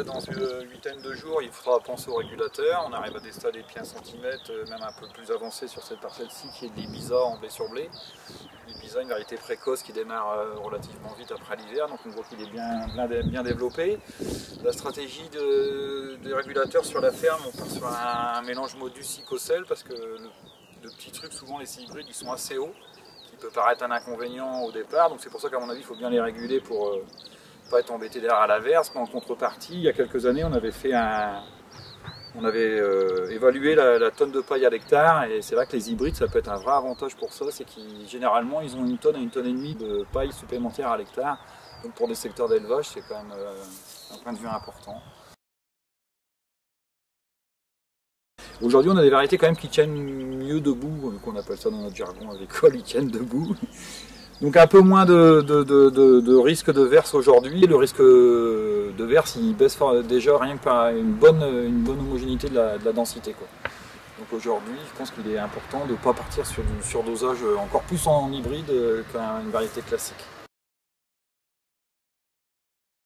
dans une huitaine de jours, il faudra penser au régulateur. On arrive à des stades épis 1 cm, même un peu plus avancés sur cette parcelle-ci qui est de l'Ibiza en blé sur blé. L'Ibiza, une variété précoce qui démarre relativement vite après l'hiver, donc on voit qu'il est bien développé. La stratégie des régulateurs sur la ferme, on part sur un mélange modus-icocel parce que le petit truc, souvent les hybrides, ils sont assez hauts, qui peut paraître un inconvénient au départ, donc c'est pour ça qu'à mon avis, il faut bien les réguler pour pas être embêté derrière à l'averse. Mais en contrepartie, il y a quelques années, on avait évalué la tonne de paille à l'hectare, et c'est là que les hybrides, ça peut être un vrai avantage pour ça, c'est qu'ils généralement ils ont 1 tonne à 1,5 tonne de paille supplémentaire à l'hectare. Donc pour des secteurs d'élevage, c'est quand même un point de vue important. Aujourd'hui, on a des variétés quand même qui tiennent mieux debout, qu'on appelle ça dans notre jargon agricole, ils tiennent debout. Donc un peu moins de risque de verse aujourd'hui. Le risque de verse, il baisse déjà rien que par une bonne homogénéité de la densité, quoi. Donc aujourd'hui, je pense qu'il est important de ne pas partir sur du surdosage encore plus en hybride qu'une variété classique.